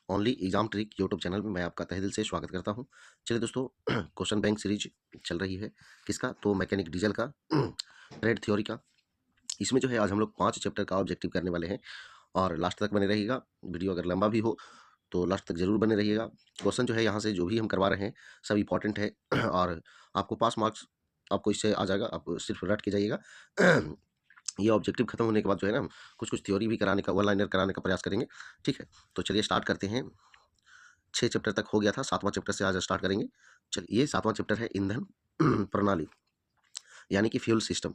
Only exam trick YouTube channel में मैं आपका तहे दिल से स्वागत करता हूं। चलिए दोस्तों, क्वेश्चन बैंक सीरीज चल रही है। किसका? तो मैकेनिक डीजल का, ट्रेड थ्योरी का। इसमें जो है आज हम लोग 5 चैप्टर का ऑब्जेक्टिव करने वाले हैं और लास्ट तक बने रहिएगा। वीडियो अगर लंबा भी हो तो लास्ट तक जरूर बने रहिएगा। क्वेश्चन जो है यहाँ से जो भी हम करवा रहे हैं सब इंपॉर्टेंट है और आपको पास मार्क्स आपको इससे आ जाएगा। आप सिर्फ रट के जाइएगा। ये ऑब्जेक्टिव खत्म होने के बाद जो है ना, कुछ कुछ थ्योरी भी कराने का, वन लाइनर कराने का प्रयास करेंगे। ठीक है, तो चलिए स्टार्ट करते हैं। 6 चैप्टर तक हो गया था, 7वां चैप्टर से आज स्टार्ट करेंगे। चलिए, ये 7वां चैप्टर है ईंधन प्रणाली, यानी कि फ्यूल सिस्टम।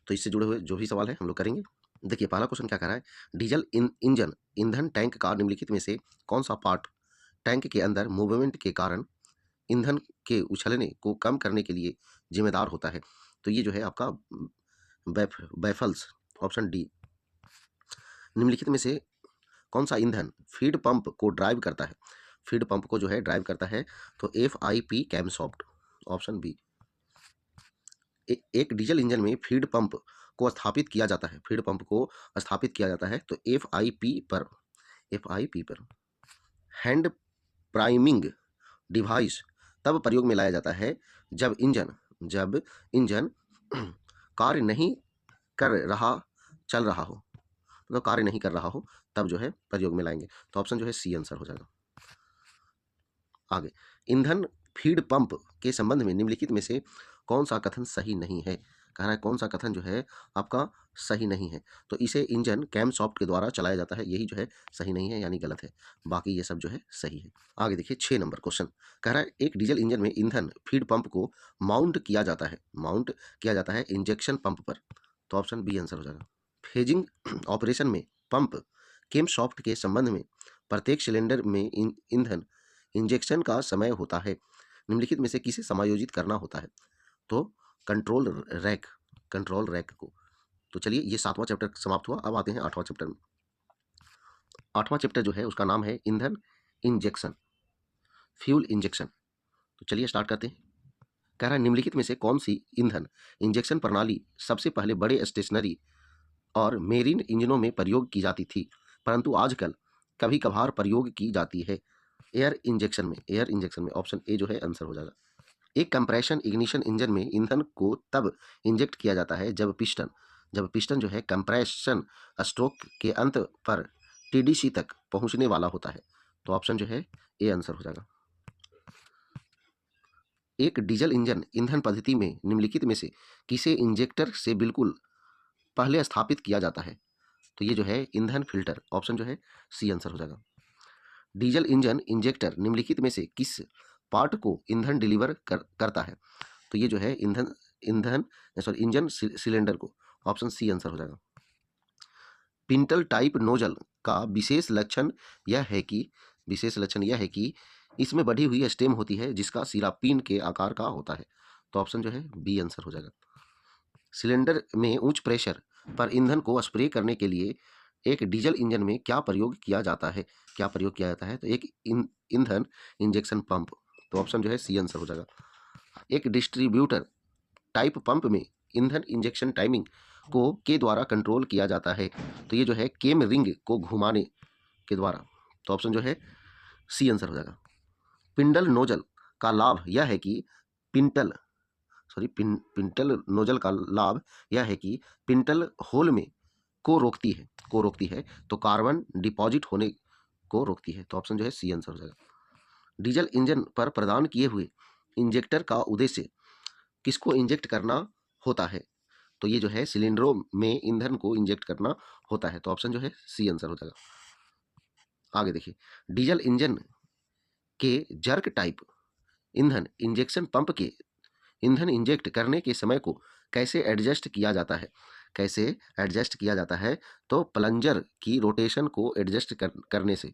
तो इससे जुड़े हुए जो भी सवाल है हम लोग करेंगे। देखिए, पहला क्वेश्चन क्या कर रहा है? डीजल इंजन ईंधन टैंक का निम्नलिखित में से कौन सा पार्ट टैंक के अंदर मूवमेंट के कारण ईंधन के उछलने को कम करने के लिए जिम्मेदार होता है? तो ये जो है आपका बैफल्स, ऑप्शन डी। निम्नलिखित में से कौन सा ईंधन फीड पंप को ड्राइव करता है? फीड पंप को जो है ड्राइव करता है, तो FIP कैमसॉफ्ट, ऑप्शन बी। एक डीजल इंजन में फीड पंप को स्थापित किया जाता है, फीड पंप को स्थापित किया जाता है तो FIP पर हैंड प्राइमिंग डिवाइस तब प्रयोग में लाया जाता है जब इंजन कार्य नहीं कर रहा चल रहा हो, मतलब कार्य नहीं कर रहा हो, तब जो है प्रयोग में लाएंगे। तो ऑप्शन जो है सी आंसर हो जाएगा। आगे, ईंधन फीड पंप के संबंध में निम्नलिखित में से कौन सा कथन सही नहीं है? कह रहा है कौन सा कथन जो है आपका सही नहीं है? तो इसे इंजन कैमसॉफ्ट के द्वारा चलाया जाता है, यही जो है सही नहीं है, यानी गलत है। बाकी ये सब जो है सही है। आगे देखिए 6 नंबर क्वेश्चन। कह रहा है एक डीजल इंजन में ईंधन फीड पंप को माउंट किया जाता है इंजेक्शन पंप पर। तो ऑप्शन बी आंसर हो जाएगा। फेजिंग ऑपरेशन में पंप कैमसॉफ्ट के संबंध में प्रत्येक सिलेंडर में ईंधन इंजेक्शन का समय होता है, निम्नलिखित में से किसे समायोजित करना होता है? तो कंट्रोल रैक को। तो चलिए, ये 7वां चैप्टर समाप्त हुआ। अब आते हैं 8वां चैप्टर में। 8वां चैप्टर जो है उसका नाम है ईंधन इंजेक्शन, फ्यूल इंजेक्शन। तो चलिए स्टार्ट करते हैं। कह रहा है निम्नलिखित में से कौन सी ईंधन इंजेक्शन प्रणाली सबसे पहले बड़े स्टेशनरी और मेरीन इंजनों में प्रयोग की जाती थी, परंतु आजकल कभी कभार प्रयोग की जाती है? एयर इंजेक्शन में ऑप्शन ए जो है आंसर हो जाएगा। एक कंप्रेशन इग्निशन इंजन में ईंधन को तब इंजेक्ट किया जाता है जब पिस्टन जो है कंप्रेशन स्ट्रोक के अंत पर TDC तक पहुंचने वाला होता है। तो ऑप्शन जो है ए आंसर हो जाएगा। एक डीजल इंजन ईंधन पद्धति में निम्नलिखित में से किसे इंजेक्टर से बिल्कुल पहले स्थापित किया जाता है? तो ये जो है ईंधन फिल्टर, ऑप्शन जो है सी आंसर हो जाएगा। डीजल इंजन इंजेक्टर निम्नलिखित में से किस पार्ट को ईंधन डिलीवर करता है? तो ये जो है इंजन सिलेंडर को, ऑप्शन सी आंसर हो जाएगा। पिंटल टाइप नोजल का विशेष लक्षण यह है कि इसमें बढ़ी हुई स्टेम होती है जिसका सिरा पिन के आकार का होता है। तो ऑप्शन जो है बी आंसर हो जाएगा। सिलेंडर में उच्च प्रेशर पर ईंधन को स्प्रे करने के लिए एक डीजल इंजन में क्या प्रयोग किया जाता है? तो एक ईंधन इंजेक्शन पंप। तो ऑप्शन जो है सी आंसर हो जाएगा। एक डिस्ट्रीब्यूटर टाइप पंप में ईंधन इंजेक्शन टाइमिंग को के द्वारा कंट्रोल किया जाता है, तो ये जो है केम रिंग को घुमाने के द्वारा। तो ऑप्शन जो है सी आंसर हो जाएगा। पिंडल नोजल का लाभ यह है कि पिंटल नोजल का लाभ यह है कि पिंटल होल में को रोकती है, तो कार्बन डिपॉजिट होने को रोकती है। तो ऑप्शन जो है सी आंसर हो जाएगा। डीजल इंजन पर प्रदान किए हुए इंजेक्टर का उद्देश्य किसको इंजेक्ट करना होता है? तो ये जो है सिलेंडरों में ईंधन को इंजेक्ट करना होता है। तो ऑप्शन जो है सी आंसर हो जाएगा। आगे देखिए, डीजल इंजन के जर्क टाइप ईंधन इंजेक्शन पंप के ईंधन इंजेक्ट करने के समय को कैसे एडजस्ट किया जाता है? तो प्लंजर की रोटेशन को एडजस्ट करने से।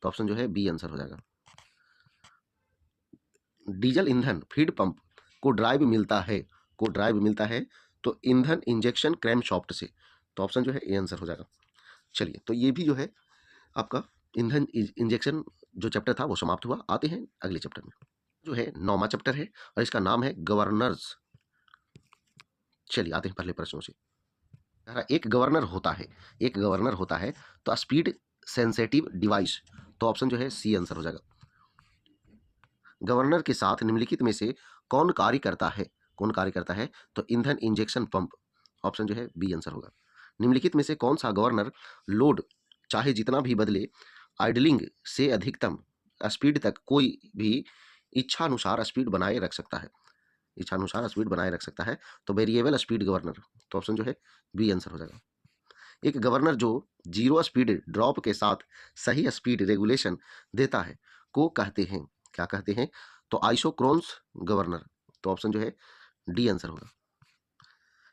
तो ऑप्शन जो है बी आंसर हो जाएगा। डीजल ईंधन फीड पंप को ड्राइव मिलता है तो ईंधन इंजेक्शन क्रैंकशाफ्ट से। तो ऑप्शन जो है ए आंसर हो जाएगा। चलिए, तो ये भी जो है आपका ईंधन इंजेक्शन जो चैप्टर था वो समाप्त हुआ। आते हैं अगले चैप्टर में, जो है 9वां चैप्टर है और इसका नाम है गवर्नर्स। चलिए आते हैं पहले प्रश्नों से। एक गवर्नर होता है तो स्पीड सेंसेटिव डिवाइस तो ऑप्शन जो है सी आंसर हो जाएगा। गवर्नर के साथ निम्नलिखित में से कौन कार्य करता है? कौन कार्य करता है? तो ईंधन इंजेक्शन पंप। ऑप्शन जो है बी आंसर होगा। निम्नलिखित में से कौन सा गवर्नर लोड चाहे जितना भी बदले आइडलिंग से अधिकतम स्पीड तक कोई भी इच्छानुसार स्पीड बनाए रख सकता है? इच्छानुसार स्पीड बनाए रख सकता है, तो वेरिएबल स्पीड गवर्नर। तो ऑप्शन जो है बी आंसर हो जाएगा। एक गवर्नर जो जीरो स्पीड ड्रॉप के साथ सही स्पीड रेगुलेशन देता है को कहते हैं, क्या कहते हैं? तो आइसोक्रोनस गवर्नर। तो ऑप्शन जो है डी आंसर होगा।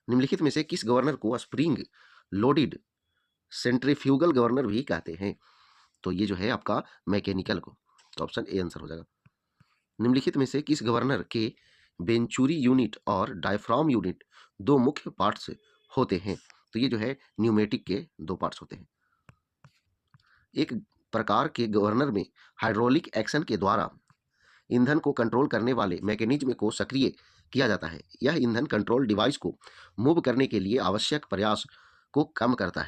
निम्नलिखित में से किस गवर्नर को स्प्रिंग लोडेड सेंट्रीफ्यूगल गवर्नर भी कहते हैं? तो ये जो है आपका मैकेनिकल को। तो ऑप्शन ए आंसर हो जाएगा। निम्नलिखित में से किस गवर्नर के वेंचुरी यूनिट और डायफ्राम यूनिट दो मुख्य पार्ट्स होते हैं? तो ये जो है न्यूमेटिक के दो पार्ट्स होते हैं। एक प्रकार के गवर्नर में हाइड्रोलिक एक्शन के द्वारा ईंधन को कंट्रोल करने वाले मैकेनिज्म को सक्रिय किया जाता है। यह ईंधन कंट्रोल डिवाइस को मूव करने के लिए आवश्यक प्रयास को कम करता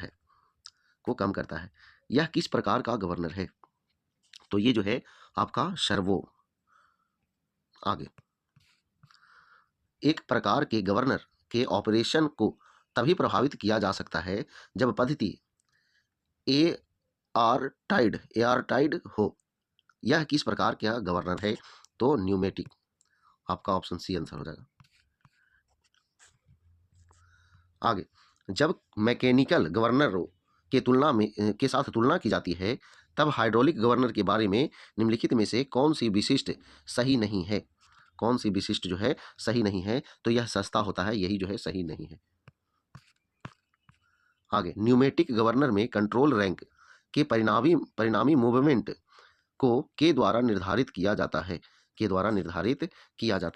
है। यह किस प्रकार का गवर्नर है? तो ये जो है आपका सर्वो। आगे, एक प्रकार के गवर्नर के ऑपरेशन को तभी प्रभावित किया जा सकता है जब पद्धति एआर टाइड हो। यह किस प्रकार का गवर्नर है? तो न्यूमेटिक। आपका ऑप्शन सी आंसर हो जाएगा। आगे, जब मैकेनिकल गवर्नरों के साथ तुलना की जाती है तब हाइड्रोलिक गवर्नर के बारे में निम्नलिखित में से कौन सी विशिष्ट सही नहीं है? कौन सी विशिष्ट जो है सही नहीं है? तो यह सस्ता होता है, यही जो है सही नहीं है। आगे, न्यूमेटिक गवर्नर में कंट्रोल रैंक के परिणामी मूवमेंट को के द्वारा निर्धारित किया जाता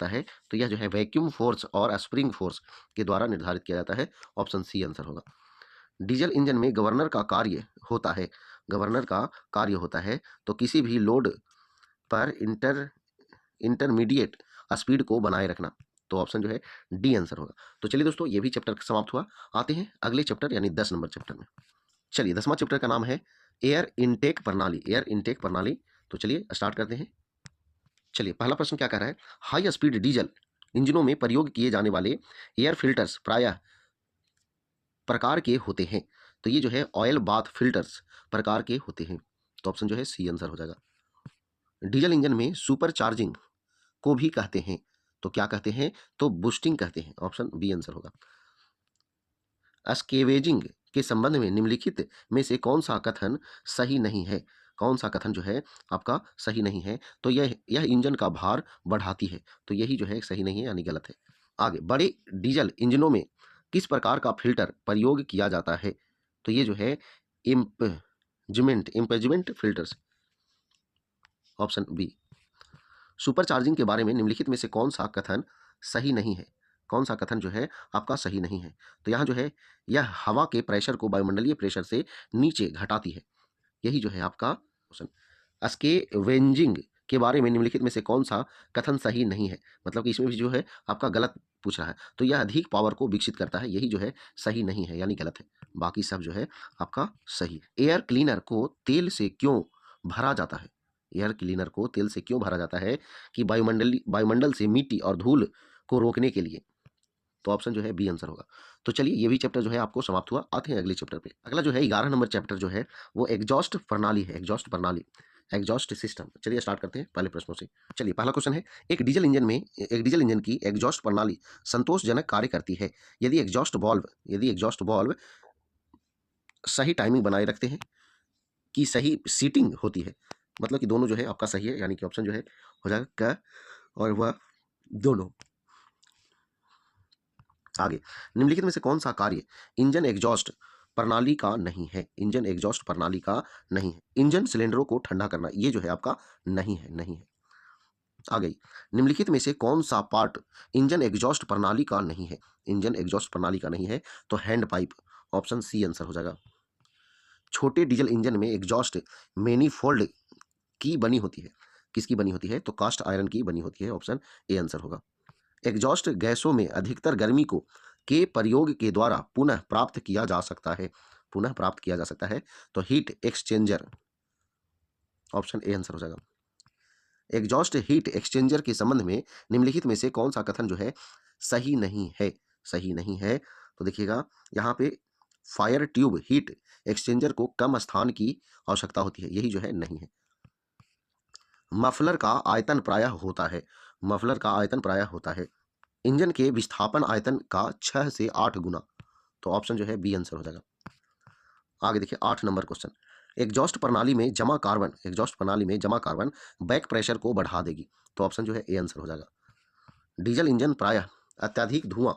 है। तो यह जो है वैक्यूम फोर्स और स्प्रिंग फोर्स के द्वारा निर्धारित किया जाता है। ऑप्शन सी आंसर होगा। डीजल इंजन में गवर्नर का कार्य होता है तो किसी भी लोड पर इंटरमीडिएट स्पीड को बनाए रखना। तो ऑप्शन जो है डी आंसर होगा। तो चलिए दोस्तों, ये भी चैप्टर समाप्त हुआ। आते हैं अगले चैप्टर यानी 10 नंबर चैप्टर में। चलिए, 10वां चैप्टर का नाम है एयर इनटेक प्रणाली। तो चलिए स्टार्ट करते हैं। चलिए, पहला प्रश्न क्या कह रहा है? हाई स्पीड डीजल इंजनों में प्रयोग किए जाने वाले एयर फिल्टर्स प्रायः प्रकार के होते हैं। तो ये जो है ऑयल बाथ फिल्टर्स प्रकार के होते हैं। तो ऑप्शन जो है सी आंसर हो जाएगा। डीजल इंजन में सुपर चार्जिंग को भी कहते हैं। तो क्या कहते हैं? तो बूस्टिंग कहते हैं। ऑप्शन बी आंसर होगा। स्केवेजिंग के संबंध में निम्नलिखित में से कौन सा कथन सही नहीं है? कौन सा कथन जो है आपका सही नहीं है? तो यह इंजन का भार बढ़ाती है। तो यही जो है सही नहीं है, यानी गलत है। आगे, बड़े डीजल इंजनों में किस प्रकार का फिल्टर प्रयोग किया जाता है? तो ये जो है impingement filters. Option B. Supercharging के बारे में निम्नलिखित में से कौन सा कथन सही नहीं है? कौन सा कथन जो है आपका सही नहीं है? तो यहाँ जो है यह हवा के प्रेशर को वायुमंडलीय प्रेशर से नीचे घटाती है। यही जो है आपका क्वेश्चन। स्केवेंजिंग के बारे में निम्नलिखित में से कौन सा कथन सही नहीं है? मतलब कि इसमें भी जो है आपका गलत पूछ रहा है। तो यह अधिक पावर को विकसित करता है, यही जो है सही नहीं है, यानी गलत है। बाकी सब जो है आपका सही। एयर क्लीनर को तेल से क्यों भरा जाता है? एयर क्लीनर को तेल से क्यों भरा जाता है? कि वायुमंडल से मिट्टी और धूल को रोकने के लिए। तो ऑप्शन जो है बी आंसर होगा। तो चलिए, ये भी चैप्टर जो है आपको समाप्त हुआ। आते हैं अगले चैप्टर पे। अगला जो है 11 नंबर चैप्टर जो है वो एग्जॉस्ट प्रणाली है। Exhaust system. चलिए स्टार्ट करते हैं पहले प्रश्नों से। चलिए, पहला क्वेश्चन है, एक डीजल इंजन की एग्जॉस्ट प्रणाली संतोषजनक कार्य करती है यदि एग्जॉस्ट वाल्व सही टाइमिंग बनाए रखते हैं कि सही सीटिंग होती है। मतलब कि दोनों जो है आपका सही है, यानी कि ऑप्शन जो है हो जाएगा क और वह दोनों। आगे, निम्नलिखित में से कौन सा कार्य इंजन एग्जॉस्ट प्रणाली का नहीं है? इंजन सिलेंडरों को ठंडा करना, ये जो है आपका नहीं है। आगे, निम्नलिखित में से कौन सा पार्ट इंजन एग्जॉस्ट प्रणाली का नहीं है? तो hand pipe. Option C answer हो जाएगा। छोटे डीजल इंजन में एग्जॉस्ट मैनीफोल्ड की बनी होती है। किसकी बनी होती है? तो कास्ट आयरन की बनी होती है। ऑप्शन ए आंसर होगा। एग्जॉस्ट गैसों में अधिकतर गर्मी को के प्रयोग के द्वारा पुनः प्राप्त किया जा सकता है। तो heat exchanger option A answer हो जाएगा। एग्जॉस्ट हीट एक्सचेंजर के संबंध में निम्नलिखित में से कौन सा कथन जो है सही नहीं है? सही नहीं है तो देखिएगा यहाँ पे फायर ट्यूब हीट एक्सचेंजर को कम स्थान की आवश्यकता होती है, यही जो है नहीं है। मफलर का आयतन प्रायः होता है, मफलर का आयतन प्रायः होता है इंजन के विस्थापन आयतन का 6 से 8 गुना, तो ऑप्शन जो है बी आंसर हो जाएगा। आगे देखिए 8 नंबर क्वेश्चन। एग्जॉस्ट प्रणाली में जमा कार्बन, एग्जॉस्ट प्रणाली में जमा कार्बन बैक प्रेशर को बढ़ा देगी, तो ऑप्शन जो है ए आंसर हो जाएगा। डीजल इंजन प्रायः अत्यधिक धुआं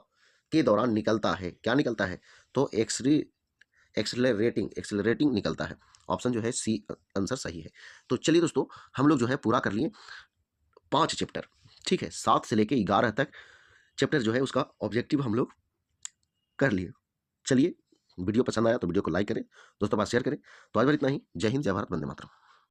के दौरान निकलता है, क्या निकलता है? तो एक्सेलरेटिंग निकलता है, ऑप्शन जो है सी आंसर सही है। तो चलिए दोस्तों हम लोग जो है पूरा कर लिए 5 चैप्टर, ठीक है, 7 से लेके 11 तक चैप्टर जो है उसका ऑब्जेक्टिव हम लोग कर लिए। चलिए वीडियो पसंद आया तो वीडियो को लाइक करें, दोस्तों पास शेयर करें। तो आज बार इतना ही। जय हिंद, जय भारत, वंदे मातरम।